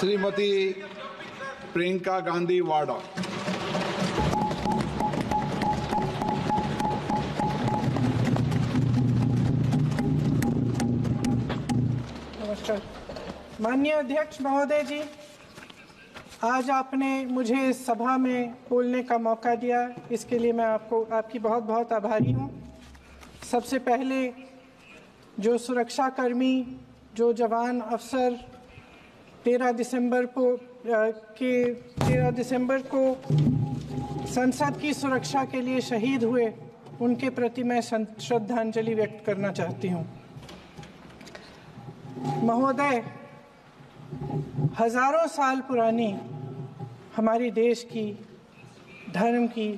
श्रीमती प्रियंका गांधी वाड़ा। नमस्कार। माननीय अध्यक्ष महोदय जी, आज आपने मुझे इस सभा में बोलने का मौका दिया, इसके लिए मैं आपकी बहुत बहुत आभारी हूँ। सबसे पहले जो सुरक्षाकर्मी, जो जवान अफसर 13 दिसंबर को संसद की सुरक्षा के लिए शहीद हुए, उनके प्रति मैं श्रद्धांजलि व्यक्त करना चाहती हूँ। महोदय, हजारों साल पुरानी हमारी देश की, धर्म की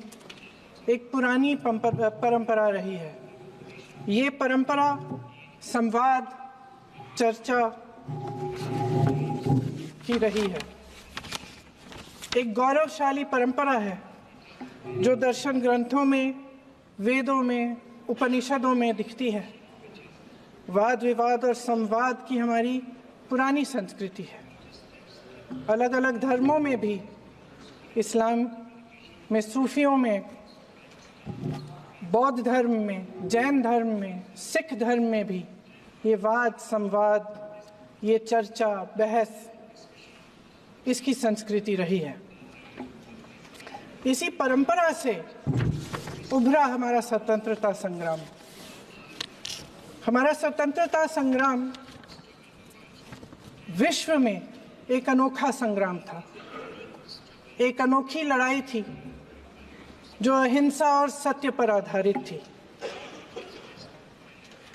एक पुरानी परंपरा रही है। ये परंपरा संवाद, चर्चा की रही है। एक गौरवशाली परंपरा है जो दर्शन ग्रंथों में, वेदों में, उपनिषदों में दिखती है। वाद विवाद और संवाद की हमारी पुरानी संस्कृति है। अलग अलग धर्मों में भी, इस्लाम में, सूफियों में, बौद्ध धर्म में, जैन धर्म में, सिख धर्म में भी ये वाद संवाद, ये चर्चा, बहस, इसकी संस्कृति रही है। इसी परंपरा से उभरा हमारा स्वतंत्रता संग्राम। हमारा स्वतंत्रता संग्राम विश्व में एक अनोखा संग्राम था, एक अनोखी लड़ाई थी जो अहिंसा और सत्य पर आधारित थी।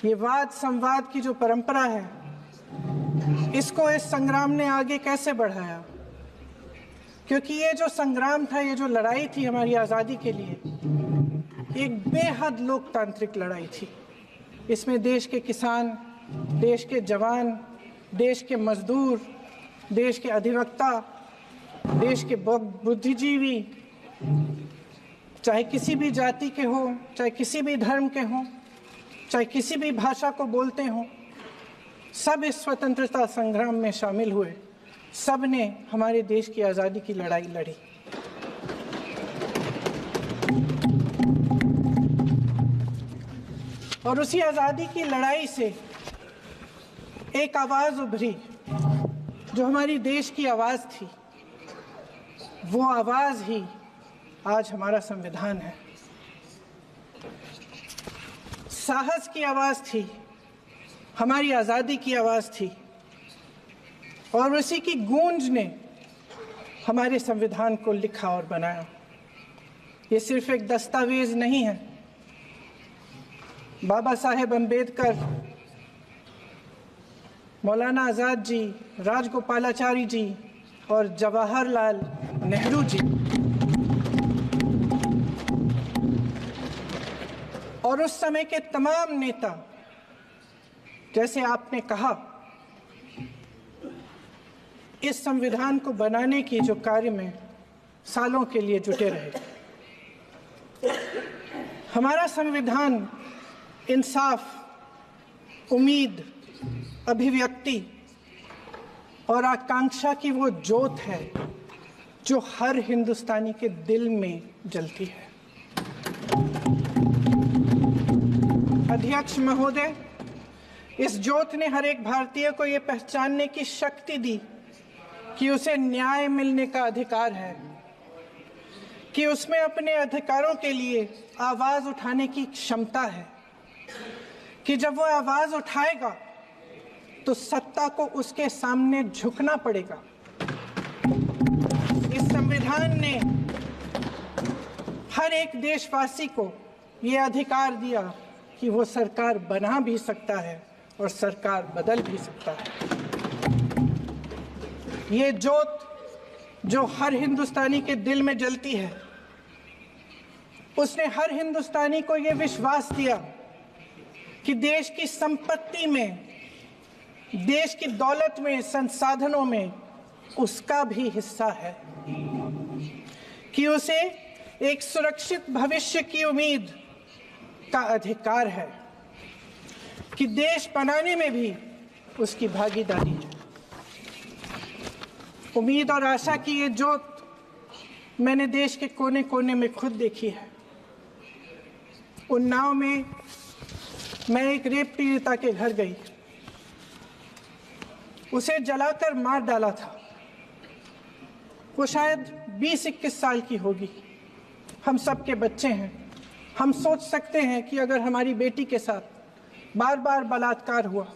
ये वाद संवाद की जो परंपरा है, इसको इस संग्राम ने आगे कैसे बढ़ाया? क्योंकि ये जो संग्राम था, ये जो लड़ाई थी हमारी आज़ादी के लिए, एक बेहद लोकतांत्रिक लड़ाई थी। इसमें देश के किसान, देश के जवान, देश के मजदूर, देश के अधिवक्ता, देश के बुद्धिजीवी, चाहे किसी भी जाति के हो, चाहे किसी भी धर्म के हों, चाहे किसी भी भाषा को बोलते हों, सब इस स्वतंत्रता संग्राम में शामिल हुए। सब ने हमारे देश की आज़ादी की लड़ाई लड़ी। और उसी आज़ादी की लड़ाई से एक आवाज़ उभरी जो हमारी देश की आवाज़ थी। वो आवाज़ ही आज हमारा संविधान है। साहस की आवाज़ थी, हमारी आज़ादी की आवाज़ थी, और उसी की गूंज ने हमारे संविधान को लिखा और बनाया। ये सिर्फ एक दस्तावेज नहीं है। बाबा साहेब अम्बेडकर, मौलाना आज़ाद जी, राजगोपालाचारी जी और जवाहरलाल नेहरू जी और उस समय के तमाम नेता, जैसे आपने कहा, इस संविधान को बनाने की जो कार्य में सालों के लिए जुटे रहे। हमारा संविधान इंसाफ, उम्मीद, अभिव्यक्ति और आकांक्षा की वो ज्योत है जो हर हिंदुस्तानी के दिल में जलती है। अध्यक्ष महोदय, इस ज्योत ने हर एक भारतीय को ये पहचानने की शक्ति दी कि उसे न्याय मिलने का अधिकार है, कि उसमें अपने अधिकारों के लिए आवाज उठाने की क्षमता है, कि जब वो आवाज उठाएगा तो सत्ता को उसके सामने झुकना पड़ेगा। इस संविधान ने हर एक देशवासी को ये अधिकार दिया कि वो सरकार बना भी सकता है और सरकार बदल भी सकता है। ये ज्योत जो हर हिंदुस्तानी के दिल में जलती है, उसने हर हिंदुस्तानी को ये विश्वास दिया कि देश की संपत्ति में, देश की दौलत में, संसाधनों में उसका भी हिस्सा है, कि उसे एक सुरक्षित भविष्य की उम्मीद का अधिकार है, कि देश बनाने में भी उसकी भागीदारी है। उम्मीद और आशा की ये जोत मैंने देश के कोने कोने में खुद देखी है। उन्नाव में मैं एक रेप पीड़िता के घर गई, उसे जलाकर मार डाला था। वो शायद 20-21 साल की होगी। हम सब के बच्चे हैं। हम सोच सकते हैं कि अगर हमारी बेटी के साथ बार बार बलात्कार हुआ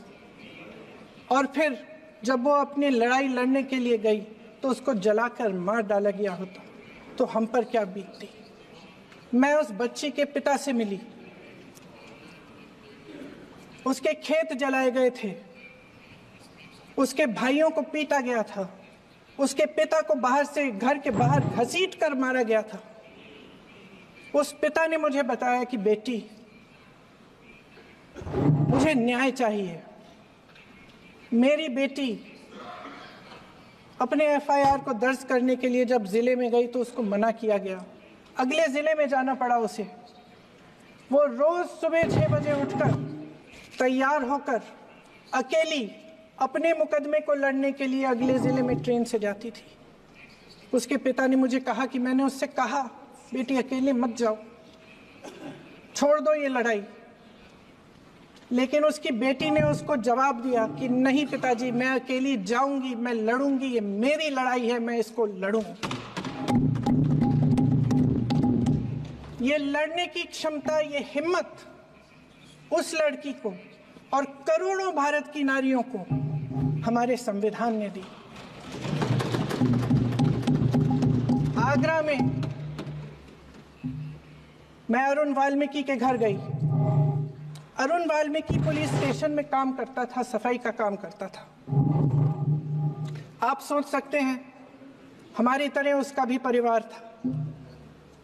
और फिर जब वो अपनी लड़ाई लड़ने के लिए गई तो उसको जलाकर मार डाला गया होता तो हम पर क्या बीतती। मैं उस बच्ची के पिता से मिली। उसके खेत जलाए गए थे, उसके भाइयों को पीटा गया था, उसके पिता को बाहर से घर के बाहर घसीट कर मारा गया था। उस पिता ने मुझे बताया कि बेटी, मुझे न्याय चाहिए। मेरी बेटी अपने एफआईआर को दर्ज करने के लिए जब जिले में गई तो उसको मना किया गया। अगले जिले में जाना पड़ा उसे। वो रोज सुबह 6 बजे उठकर तैयार होकर अकेली अपने मुकदमे को लड़ने के लिए अगले जिले में ट्रेन से जाती थी। उसके पिता ने मुझे कहा कि मैंने उससे कहा, बेटी अकेले मत जाओ, छोड़ दो ये लड़ाई। लेकिन उसकी बेटी ने उसको जवाब दिया कि नहीं पिताजी, मैं अकेली जाऊंगी, मैं लड़ूंगी, ये मेरी लड़ाई है, मैं इसको लड़ूंगी। ये लड़ने की क्षमता, ये हिम्मत उस लड़की को और करोड़ों भारत की नारियों को हमारे संविधान ने दी। आगरा में मैं अरुण वाल्मीकि के घर गई। अरुण वाल्मीकि पुलिस स्टेशन में काम करता था, सफाई का काम करता था। आप सोच सकते हैं हमारी तरह उसका भी परिवार था।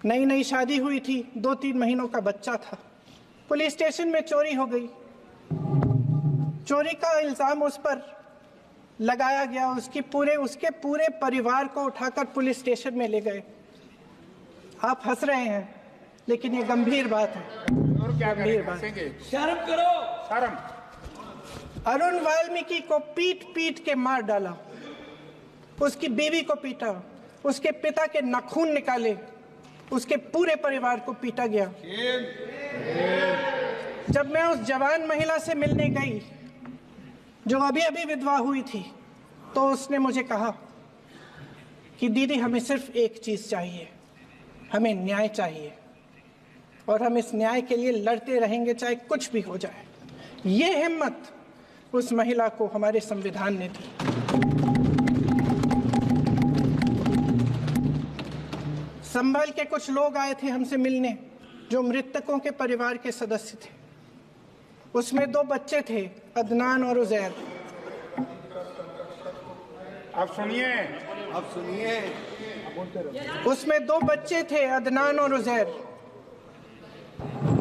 नई नई शादी हुई थी, 2-3 महीनों का बच्चा था। पुलिस स्टेशन में चोरी हो गई। चोरी का इल्जाम उस पर लगाया गया। उसके पूरे परिवार को उठाकर पुलिस स्टेशन में ले गए। आप हंस रहे हैं, लेकिन ये गंभीर बात है। गंभीर बात। शर्म करो, शर्म। अरुण वाल्मीकि को पीट पीट के मार डाला, उसकी बीवी को पीटा, उसके पिता के नाखून निकाले, उसके पूरे परिवार को पीटा गया। जब मैं उस जवान महिला से मिलने गई जो अभी अभी विधवा हुई थी, तो उसने मुझे कहा कि दीदी, हमें सिर्फ एक चीज चाहिए, हमें न्याय चाहिए और हम इस न्याय के लिए लड़ते रहेंगे, चाहे कुछ भी हो जाए। ये हिम्मत उस महिला को हमारे संविधान ने दी। संभल के कुछ लोग आए थे हमसे मिलने जो मृतकों के परिवार के सदस्य थे। उसमें 2 बच्चे थे, अदनान और उजैर। अब सुनिए। उसमें 2 बच्चे थे, अदनान और उजैर।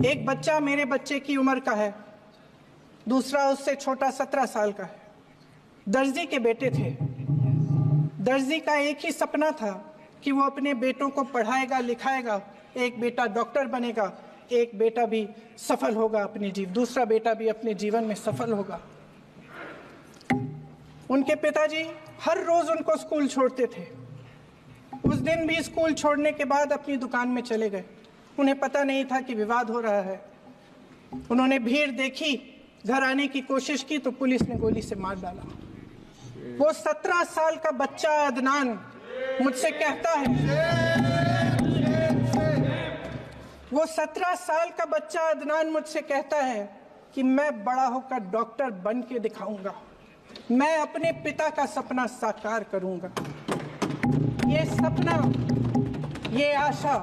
एक बच्चा मेरे बच्चे की उम्र का है, दूसरा उससे छोटा 17 साल का है। दर्जी के बेटे थे। दर्जी का एक ही सपना था कि वो अपने बेटों को पढ़ाएगा, लिखाएगा। एक बेटा डॉक्टर बनेगा, एक बेटा भी सफल होगा दूसरा बेटा भी अपने जीवन में सफल होगा। उनके पिताजी हर रोज उनको स्कूल छोड़ते थे। उस दिन भी स्कूल छोड़ने के बाद अपनी दुकान में चले गए। उन्हें पता नहीं था कि विवाद हो रहा है। उन्होंने भीड़ देखी, घर आने की कोशिश की तो पुलिस ने गोली से मार डाला। वो 17 साल का बच्चा अदनान मुझसे कहता है, वो 17 साल का बच्चा अदनान मुझसे कहता है कि मैं बड़ा होकर डॉक्टर बन के दिखाऊंगा, मैं अपने पिता का सपना साकार करूंगा। ये सपना, ये आशा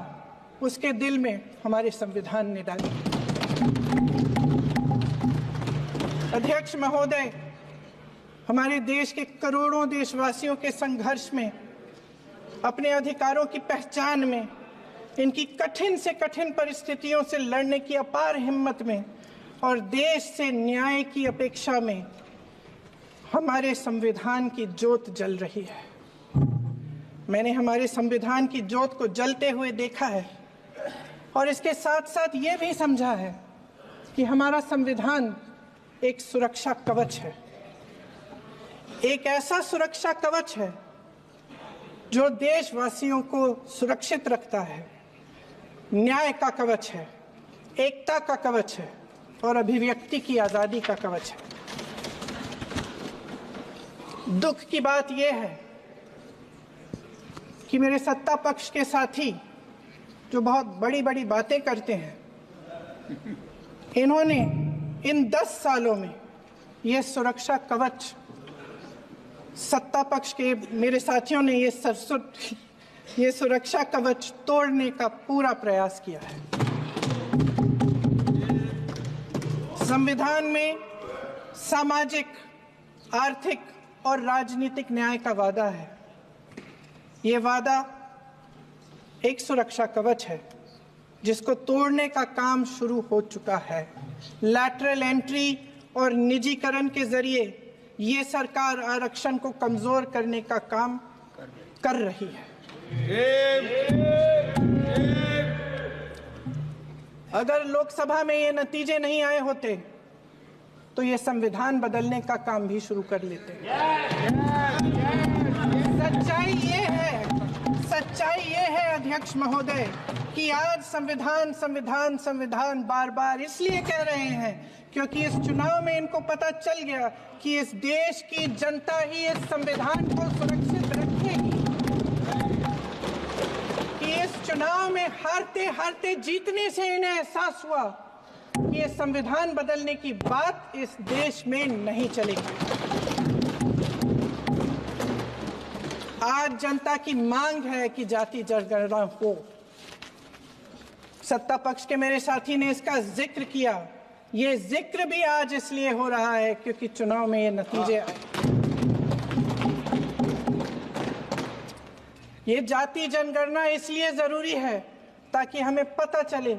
उसके दिल में हमारे संविधान ने डाली। अध्यक्ष महोदय, हमारे देश के करोड़ों देशवासियों के संघर्ष में, अपने अधिकारों की पहचान में, इनकी कठिन से कठिन परिस्थितियों से लड़ने की अपार हिम्मत में और देश से न्याय की अपेक्षा में हमारे संविधान की ज्योत जल रही है। मैंने हमारे संविधान की ज्योत को जलते हुए देखा है और इसके साथ साथ ये भी समझा है कि हमारा संविधान एक सुरक्षा कवच है। एक ऐसा सुरक्षा कवच है जो देशवासियों को सुरक्षित रखता है, न्याय का कवच है, एकता का कवच है और अभिव्यक्ति की आज़ादी का कवच है। दुख की बात यह है कि मेरे सत्ता पक्ष के साथी जो बहुत बड़ी बड़ी बातें करते हैं, इन्होंने इन 10 सालों में यह सुरक्षा कवच, सत्ता पक्ष के मेरे साथियों ने ये सुरक्षा कवच तोड़ने का पूरा प्रयास किया है। संविधान में सामाजिक, आर्थिक और राजनीतिक न्याय का वादा है। ये वादा एक सुरक्षा कवच है जिसको तोड़ने का काम शुरू हो चुका है। लैटरल एंट्री और निजीकरण के जरिए ये सरकार आरक्षण को कमजोर करने का काम कर रही है। अगर लोकसभा में ये नतीजे नहीं आए होते तो ये संविधान बदलने का काम भी शुरू कर लेते। सच्चाई ये है अध्यक्ष महोदय कि आज संविधान बार बार इसलिए कह रहे हैं क्योंकि इस चुनाव में इनको पता चल गया कि इस देश की जनता ही इस संविधान को सुरक्षित रखेगी, कि इस चुनाव में हारते हारते जीतने से इन्हें एहसास हुआ कि ये संविधान बदलने की बात इस देश में नहीं चलेगी। आज जनता की मांग है कि जाति जनगणना हो। सत्ता पक्ष के मेरे साथी ने इसका जिक्र किया। ये जिक्र भी आज इसलिए हो रहा है क्योंकि चुनाव में ये नतीजे आए। ये जाति जनगणना इसलिए जरूरी है ताकि हमें पता चले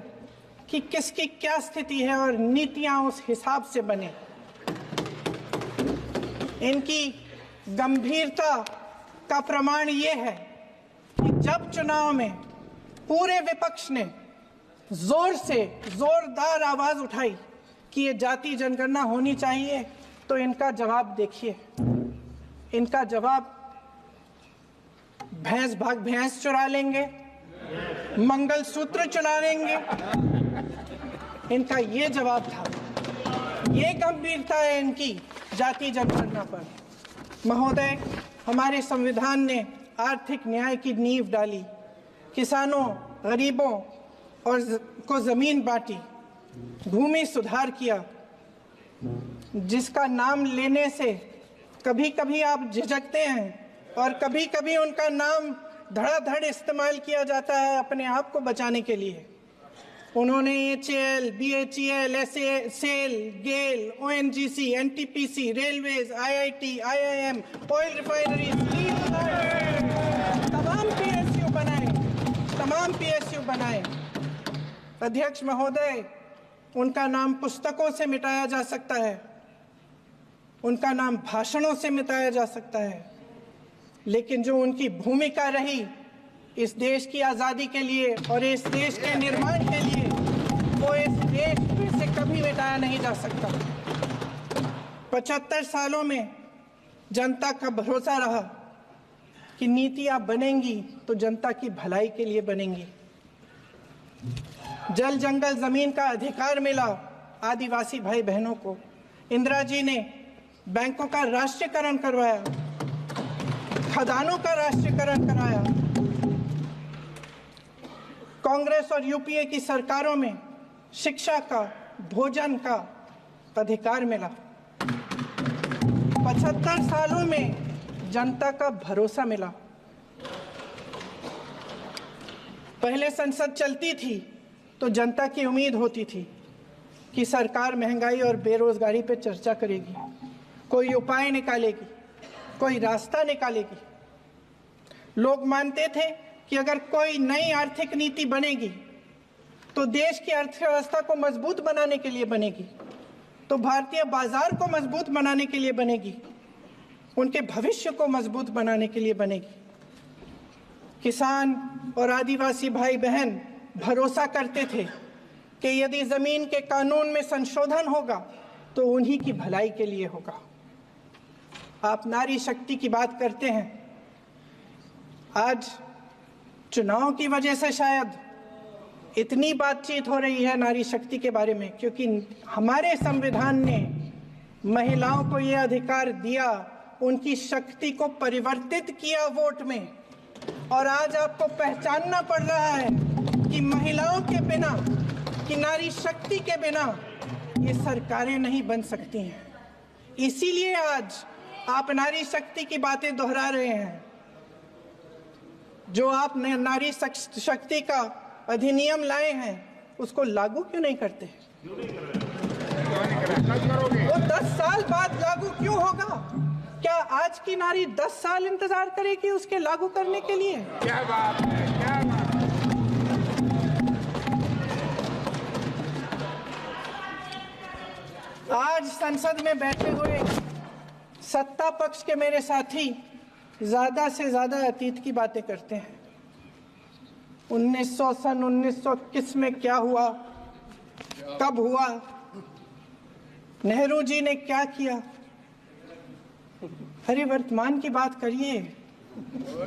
कि किसकी क्या स्थिति है और नीतियां उस हिसाब से बने। इनकी गंभीरता का प्रमाण ये है कि जब चुनाव में पूरे विपक्ष ने जोरदार आवाज उठाई कि ये जाति जनगणना होनी चाहिए, तो इनका जवाब देखिए। इनका जवाब भैंस भाग भैंस चुरा लेंगे, मंगलसूत्र चुरा लेंगे, इनका ये जवाब था। ये गंभीरता है इनकी जाति जनगणना पर। महोदय, हमारे संविधान ने आर्थिक न्याय की नींव डाली, किसानों, गरीबों और को जमीन बांटी, भूमि सुधार किया, जिसका नाम लेने से कभी कभी आप झिझकते हैं और कभी कभी उनका नाम धड़ाधड़ इस्तेमाल किया जाता है अपने आप को बचाने के लिए। उन्होंने HAL, BHEL, SAIL, GAIL, ONGC, NTPC, railways, IIT, IIM, oil refinery, तमाम PSU बनाए। अध्यक्ष महोदय, उनका नाम पुस्तकों से मिटाया जा सकता है, उनका नाम भाषणों से मिटाया जा सकता है, लेकिन जो उनकी भूमिका रही इस देश की आज़ादी के लिए और इस देश के निर्माण के लिए, वो इस देश में से कभी मिटाया नहीं जा सकता। 75 सालों में जनता का भरोसा रहा कि नीतियां बनेंगी तो जनता की भलाई के लिए बनेंगी। जल जंगल जमीन का अधिकार मिला आदिवासी भाई बहनों को। इंदिरा जी ने बैंकों का राष्ट्रीयकरण करवाया, खदानों का राष्ट्रीयकरण कराया। कांग्रेस और यूपीए की सरकारों में शिक्षा का, भोजन का अधिकार मिला। 75 सालों में जनता का भरोसा मिला। पहले संसद चलती थी तो जनता की उम्मीद होती थी कि सरकार महंगाई और बेरोजगारी पर चर्चा करेगी, कोई उपाय निकालेगी, कोई रास्ता निकालेगी। लोग मानते थे कि अगर कोई नई आर्थिक नीति बनेगी तो देश की अर्थव्यवस्था को मजबूत बनाने के लिए बनेगी, तो भारतीय बाजार को मजबूत बनाने के लिए बनेगी, उनके भविष्य को मजबूत बनाने के लिए बनेगी। किसान और आदिवासी भाई बहन भरोसा करते थे कि यदि जमीन के कानून में संशोधन होगा तो उन्हीं की भलाई के लिए होगा। आप नारी शक्ति की बात करते हैं, आज चुनाव की वजह से शायद इतनी बातचीत हो रही है नारी शक्ति के बारे में, क्योंकि हमारे संविधान ने महिलाओं को यह अधिकार दिया, उनकी शक्ति को परिवर्तित किया वोट में। और आज आपको पहचानना पड़ रहा है कि महिलाओं के बिना, कि नारी शक्ति के बिना ये सरकारें नहीं बन सकती हैं। इसीलिए आज आप नारी शक्ति की बातें दोहरा रहे हैं। जो आप नारी शक्ति का अधिनियम लाए हैं उसको लागू क्यों नहीं करते? वो 10 साल बाद लागू क्यों होगा? क्या आज की नारी 10 साल इंतजार करेगी उसके लागू करने के लिए? क्या बात है, क्या बात है। आज संसद में बैठे हुए सत्ता पक्ष के मेरे साथी ज्यादा से ज्यादा अतीत की बातें करते हैं। 1921 में क्या हुआ, कब हुआ, नेहरू जी ने क्या किया। अरे वर्तमान की बात करिए,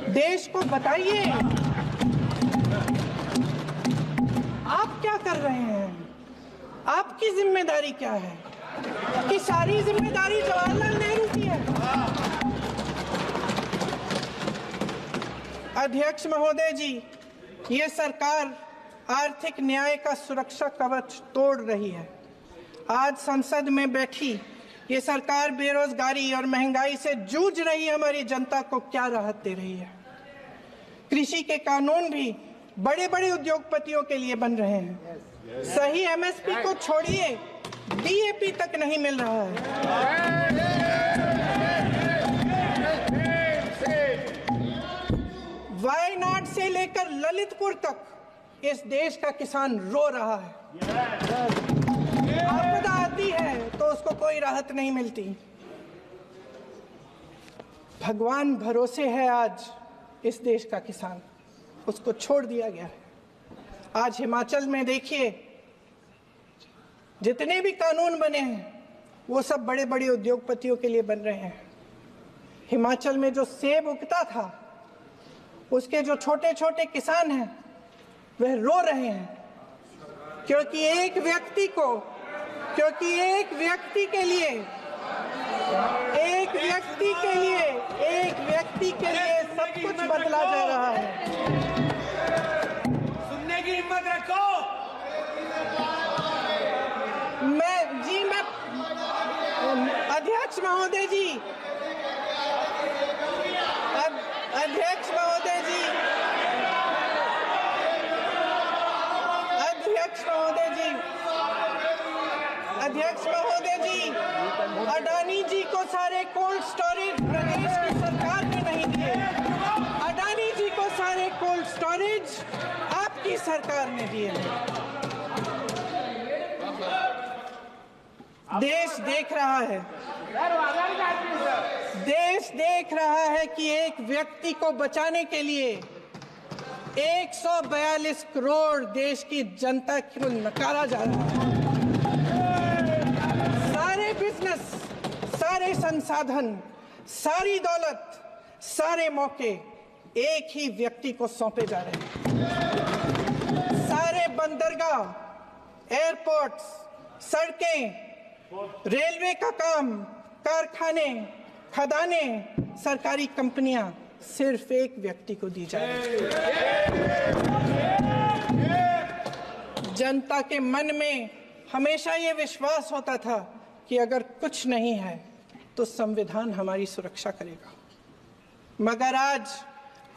देश को बताइए आप क्या कर रहे हैं, आपकी जिम्मेदारी क्या है? कि सारी जिम्मेदारी जवाहरलाल नेहरू की है। अध्यक्ष महोदय जी, ये सरकार आर्थिक न्याय का सुरक्षा कवच तोड़ रही है। आज संसद में बैठी ये सरकार बेरोजगारी और महंगाई से जूझ रही हमारी जनता को क्या राहत दे रही है? कृषि के कानून भी बड़े बड़े उद्योगपतियों के लिए बन रहे हैं। सही एमएसपी को छोड़िए, डीएपी तक नहीं मिल रहा है। वायनाड से लेकर ललितपुर तक इस देश का किसान रो रहा है। आपदा आती है तो उसको कोई राहत नहीं मिलती। भगवान भरोसे है आज इस देश का किसान, उसको छोड़ दिया गया है। आज हिमाचल में देखिए, जितने भी कानून बने हैं वो सब बड़े बड़े उद्योगपतियों के लिए बन रहे हैं। हिमाचल में जो सेब उगता था उसके जो छोटे छोटे किसान हैं वह रो रहे हैं, क्योंकि एक व्यक्ति के लिए सब कुछ बदला जा रहा है। सुनने की हिम्मत रखो। अध्यक्ष महोदय जी, अध्यक्ष महोदय जी, अडानी जी को सारे कोल्ड स्टोरेज प्रदेश की सरकार ने नहीं दिए। अडानी जी को सारे कोल्ड स्टोरेज आपकी सरकार ने दिए हैं। देश देख रहा है कि एक व्यक्ति को बचाने के लिए 142 करोड़ देश की जनता को नकारा जा रहा है। सारे बिजनेस, सारे संसाधन, सारी दौलत, सारे मौके एक ही व्यक्ति को सौंपे जा रहे हैं। सारे बंदरगाह, एयरपोर्ट्स, सड़कें, रेलवे का काम, कारखाने, खदाने, सरकारी कंपनियां सिर्फ एक व्यक्ति को दी जा रही है। जनता के मन में हमेशा ये विश्वास होता था कि अगर कुछ नहीं है तो संविधान हमारी सुरक्षा करेगा, मगर आज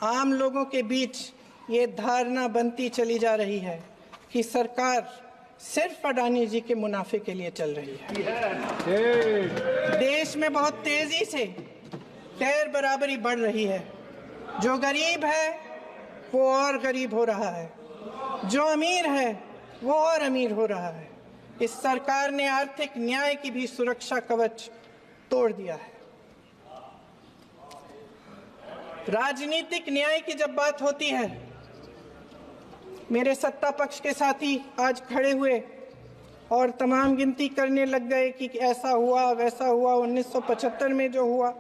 आम लोगों के बीच ये धारणा बनती चली जा रही है कि सरकार सिर्फ अडानी जी के मुनाफे के लिए चल रही है। देश में बहुत तेजी से गैर बराबरी बढ़ रही है। जो गरीब है वो और गरीब हो रहा है, जो अमीर है वो और अमीर हो रहा है। इस सरकार ने आर्थिक न्याय की भी सुरक्षा कवच तोड़ दिया है। राजनीतिक न्याय की जब बात होती है, मेरे सत्ता पक्ष के साथी आज खड़े हुए और तमाम गिनती करने लग गए कि ऐसा हुआ वैसा हुआ, 1975 में जो हुआ,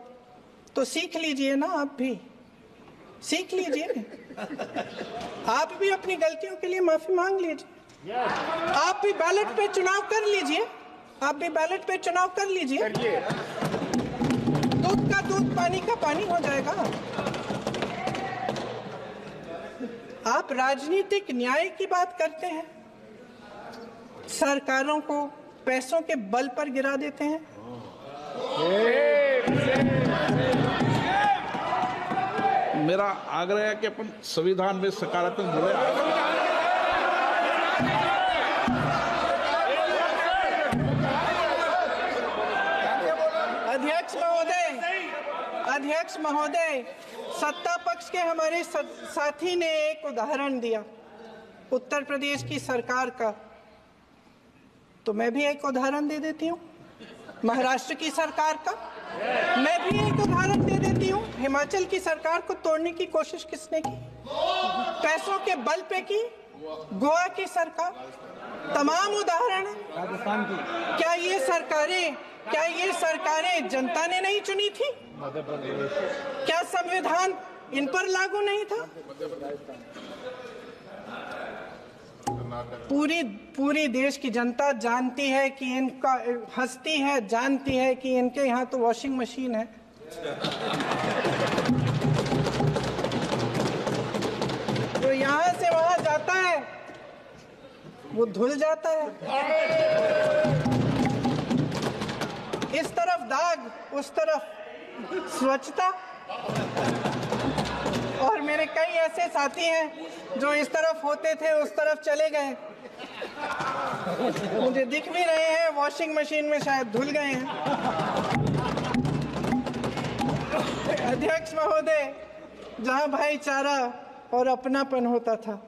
तो सीख लीजिए ना आप भी। सीख लीजिए, आप भी अपनी गलतियों के लिए माफी मांग लीजिए, आप भी बैलेट पे चुनाव कर लीजिए, आप भी बैलेट पे चुनाव कर लीजिए, दूध का दूध पानी का पानी हो जाएगा। आप राजनीतिक न्याय की बात करते हैं, सरकारों को पैसों के बल पर गिरा देते हैं। मेरा आग्रह है कि अपन संविधान में सकारात्मक बोले। अध्यक्ष महोदय, सत्ता पक्ष के हमारे साथी ने एक उदाहरण दिया उत्तर प्रदेश की सरकार का, तो मैं भी एक उदाहरण दे देती हूँ महाराष्ट्र की सरकार का, मैं भी एक उदाहरण दे देती हूँ हिमाचल की सरकार को तोड़ने की कोशिश किसने की, पैसों के बल पे की, गोवा की सरकार, तमाम उदाहरण है। राजस्थान की क्या ये सरकारें जनता ने नहीं चुनी थी? क्या संविधान इन पर लागू नहीं था? पूरी देश की जनता जानती है कि इनका हंसती है, जानती है कि इनके यहाँ तो वॉशिंग मशीन है। जो यहाँ से वहां जाता है वो धुल जाता है। इस तरफ दाग, उस तरफ स्वच्छता। और मेरे कई ऐसे साथी हैं जो इस तरफ होते थे उस तरफ चले गए, मुझे दिख भी रहे हैं, वॉशिंग मशीन में शायद धुल गए हैं। अध्यक्ष महोदय, जहां भाईचारा और अपनापन होता था,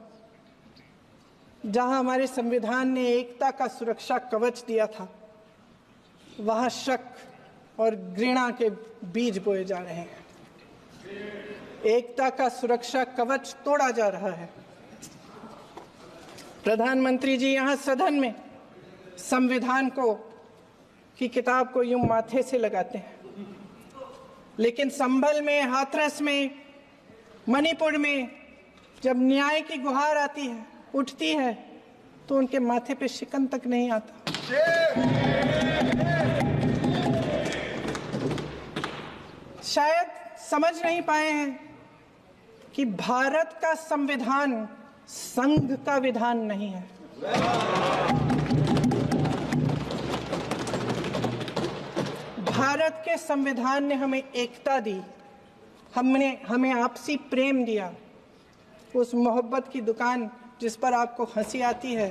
जहां हमारे संविधान ने एकता का सुरक्षा कवच दिया था, वहां शक और घृणा के बीज बोए जा रहे हैं। एकता का सुरक्षा कवच तोड़ा जा रहा है। प्रधानमंत्री जी यहाँ सदन में संविधान की किताब को यूं माथे से लगाते हैं, लेकिन संभल में, हाथरस में, मणिपुर में जब न्याय की गुहार आती है, उठती है, तो उनके माथे पे शिकन तक नहीं आता। शायद समझ नहीं पाए हैं कि भारत का संविधान संघ का विधान नहीं है। भारत के संविधान ने हमें एकता दी, हमें आपसी प्रेम दिया। उस मोहब्बत की दुकान जिस पर आपको हंसी आती है,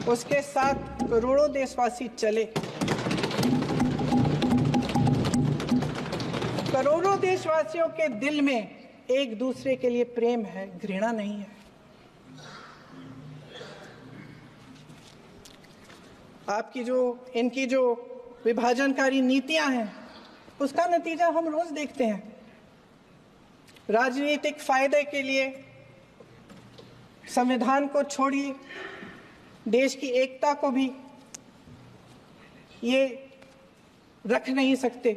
उसके साथ करोड़ों देशवासी चले। करोड़ों देशवासियों के दिल में एक दूसरे के लिए प्रेम है, घृणा नहीं है। इनकी जो विभाजनकारी नीतियां हैं, उसका नतीजा हम रोज देखते हैं। राजनीतिक फायदे के लिए संविधान को छोड़िए, देश की एकता को भी ये रख नहीं सकते,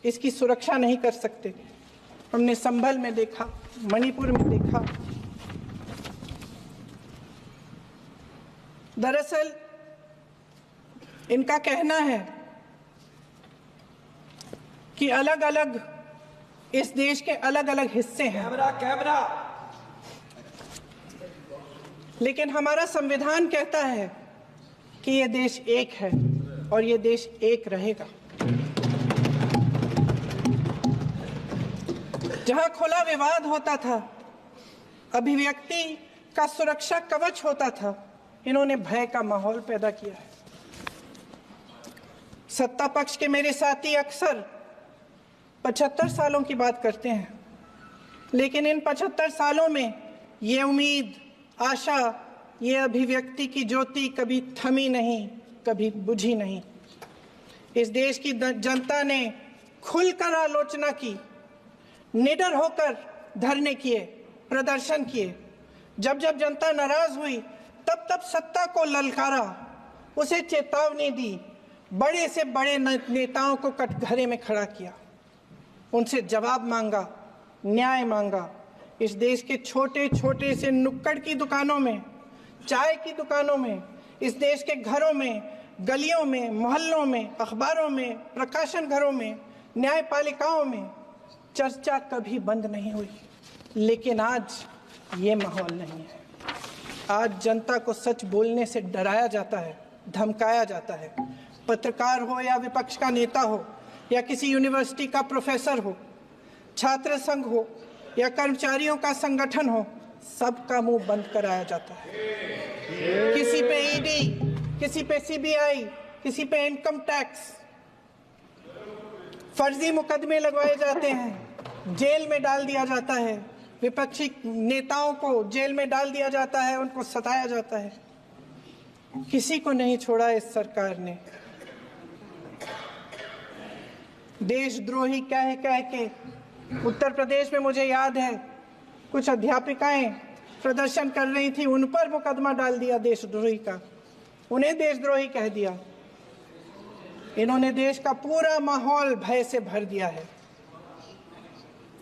इसकी सुरक्षा नहीं कर सकते। हमने संभल में देखा, मणिपुर में देखा। दरअसल इनका कहना है कि अलग अलग इस देश के अलग अलग हिस्से हैं, कैमरा लेकिन हमारा संविधान कहता है कि ये देश एक है और ये देश एक रहेगा। जहां खुला विवाद होता था, अभिव्यक्ति का सुरक्षा कवच होता था, इन्होंने भय का माहौल पैदा किया है। सत्ता पक्ष के मेरे साथी अक्सर 75 सालों की बात करते हैं, लेकिन इन 75 सालों में ये उम्मीद, आशा, ये अभिव्यक्ति की ज्योति कभी थमी नहीं, कभी बुझी नहीं। इस देश की जनता ने खुलकर आलोचना की, निडर होकर धरने किए, प्रदर्शन किए। जब जब जनता नाराज हुई, तब तब सत्ता को ललकारा, उसे चेतावनी दी, बड़े से बड़े नेताओं को कटघरे में खड़ा किया, उनसे जवाब मांगा, न्याय मांगा। इस देश के छोटे छोटे से नुक्कड़ की दुकानों में, चाय की दुकानों में, इस देश के घरों में, गलियों में, मोहल्लों में, अखबारों में, प्रकाशन घरों में, न्यायपालिकाओं में चर्चा कभी बंद नहीं हुई। लेकिन आज ये माहौल नहीं है। आज जनता को सच बोलने से डराया जाता है, धमकाया जाता है। पत्रकार हो या विपक्ष का नेता हो या किसी यूनिवर्सिटी का प्रोफेसर हो, छात्र संघ हो या कर्मचारियों का संगठन हो, सबका मुंह बंद कराया जाता है। किसी पे ईडी, किसी पे सीबीआई, किसी पे इनकम टैक्स, फर्जी मुकदमे लगवाए जाते हैं, जेल में डाल दिया जाता है, विपक्षी नेताओं को जेल में डाल दिया जाता है, उनको सताया जाता है। किसी को नहीं छोड़ा इस सरकार ने। देशद्रोही कह कह के उत्तर प्रदेश में मुझे याद है कुछ अध्यापिकाएं प्रदर्शन कर रही थी, उन पर मुकदमा डाल दिया देशद्रोही का, उन्हें देशद्रोही कह दिया। इन्होंने देश का पूरा माहौल भय से भर दिया है।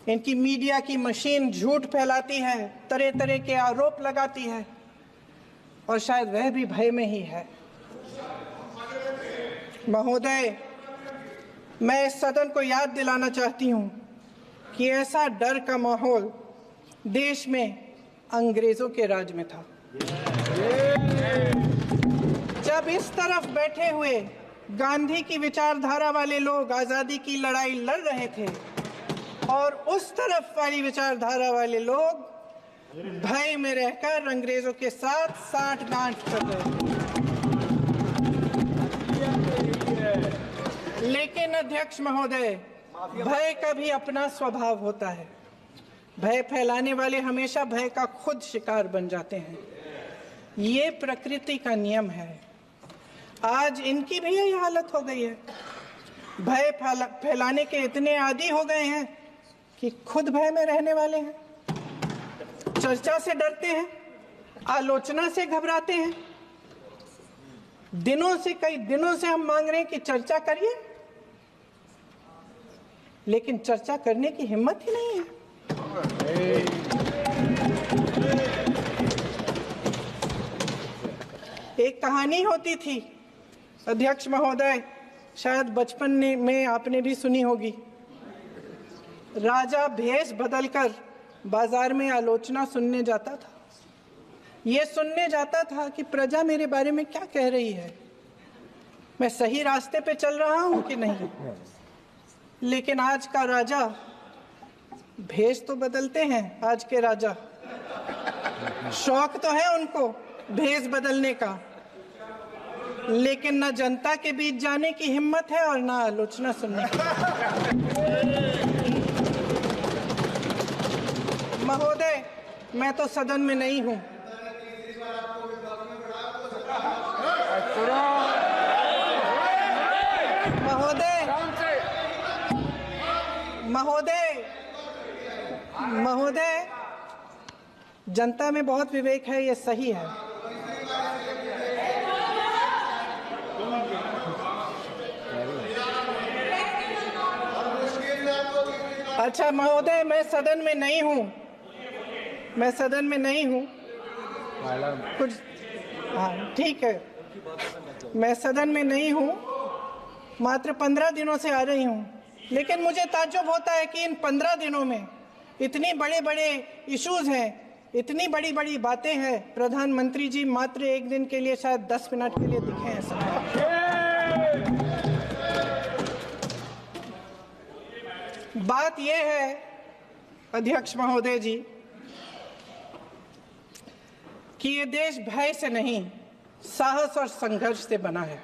इनकी मीडिया की मशीन झूठ फैलाती है, तरह तरह के आरोप लगाती है, और शायद वह भी भय में ही है। महोदय, मैं इस सदन को याद दिलाना चाहती हूं कि ऐसा डर का माहौल देश में अंग्रेजों के राज में था। जब इस तरफ बैठे हुए गांधी की विचारधारा वाले लोग आजादी की लड़ाई लड़ रहे थे और उस तरफ वाली विचारधारा वाले लोग भय में रहकर अंग्रेजों के साथ साठगांठ कर रहे थे। लेकिन अध्यक्ष महोदय, भय का भी अपना स्वभाव होता है। भय फैलाने वाले हमेशा भय का खुद शिकार बन जाते हैं। ये प्रकृति का नियम है। आज इनकी भी यही हालत हो गई है। भय फैलाने के इतने आदी हो गए हैं कि खुद भय में रहने वाले हैं, चर्चा से डरते हैं, आलोचना से घबराते हैं। कई दिनों से हम मांग रहे हैं कि चर्चा करिए, लेकिन चर्चा करने की हिम्मत ही नहीं है। एक कहानी होती थी अध्यक्ष महोदय, शायद बचपन में आपने भी सुनी होगी। राजा भेष बदलकर बाजार में आलोचना सुनने जाता था। ये सुनने जाता था कि प्रजा मेरे बारे में क्या कह रही है, मैं सही रास्ते पे चल रहा हूं कि नहीं। लेकिन आज का राजा, भेष तो बदलते हैं आज के राजा, शौक तो है उनको भेष बदलने का, लेकिन न जनता के बीच जाने की हिम्मत है और न आलोचना सुनने की। महोदय, मैं तो सदन में नहीं हूं। महोदय, जनता में बहुत विवेक है, ये सही है। अच्छा महोदय, मैं सदन में नहीं हूं, कुछ हाँ ठीक है, मैं सदन में नहीं हूं, मात्र 15 दिनों से आ रही हूं। लेकिन मुझे ताज्जुब होता है कि इन 15 दिनों में इतनी बड़े इश्यूज हैं, इतनी बड़ी बातें हैं, प्रधानमंत्री जी मात्र एक दिन के लिए, शायद 10 मिनट के लिए दिखे हैं सब। बात यह है अध्यक्ष महोदय जी कि ये देश भय से नहीं, साहस और संघर्ष से बना है।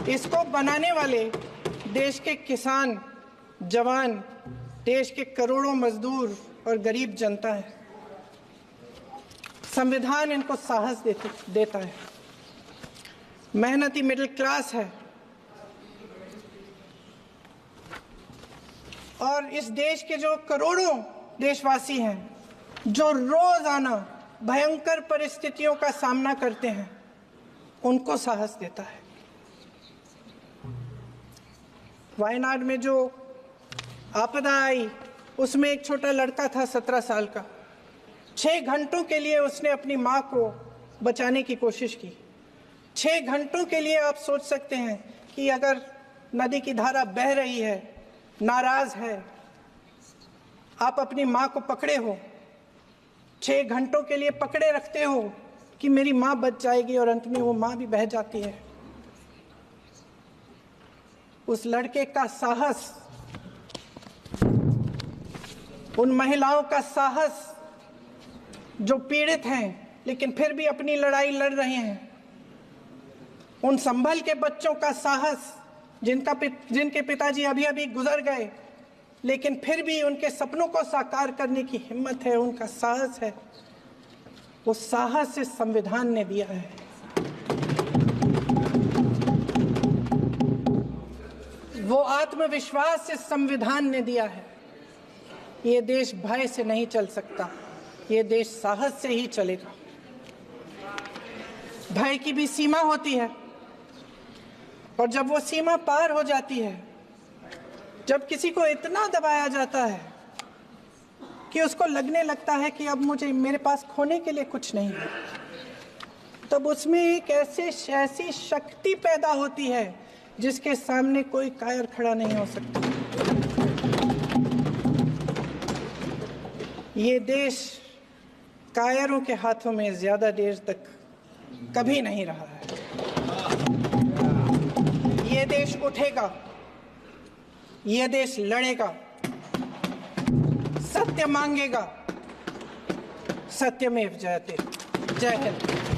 इसको बनाने वाले देश के किसान, जवान, देश के करोड़ों मजदूर और गरीब जनता है। संविधान इनको साहस देता है। मेहनती मिडिल क्लास है। और इस देश के जो करोड़ों देशवासी हैं, जो रोजाना भयंकर परिस्थितियों का सामना करते हैं, उनको साहस देता है। वायनाड में जो आपदा आई, उसमें एक छोटा लड़का था 17 साल का। 6 घंटों के लिए उसने अपनी माँ को बचाने की कोशिश की। 6 घंटों के लिए आप सोच सकते हैं कि अगर नदी की धारा बह रही है, नाराज है, आप अपनी माँ को पकड़े हो, 6 घंटों के लिए पकड़े रखते हो कि मेरी माँ बच जाएगी, और अंत में वो माँ भी बह जाती है। उस लड़के का साहस, उन महिलाओं का साहस जो पीड़ित हैं लेकिन फिर भी अपनी लड़ाई लड़ रहे हैं, उन संभल के बच्चों का साहस जिनके पिताजी अभी अभी गुजर गए लेकिन फिर भी उनके सपनों को साकार करने की हिम्मत है, उनका साहस है, वो साहस इस संविधान ने दिया है। वो आत्मविश्वास इस संविधान ने दिया है। ये देश भय से नहीं चल सकता, ये देश साहस से ही चलेगा। भय की भी सीमा होती है, और जब वो सीमा पार हो जाती है, जब किसी को इतना दबाया जाता है कि उसको लगने लगता है कि अब मेरे पास खोने के लिए कुछ नहीं है, तब उसमें एक ऐसी शक्ति पैदा होती है जिसके सामने कोई कायर खड़ा नहीं हो सकता। ये देश कायरों के हाथों में ज्यादा देर तक कभी नहीं रहा है। ये देश उठेगा, ये देश लड़ेगा, सत्य मांगेगा, सत्यमेव जयते। जय हिंद।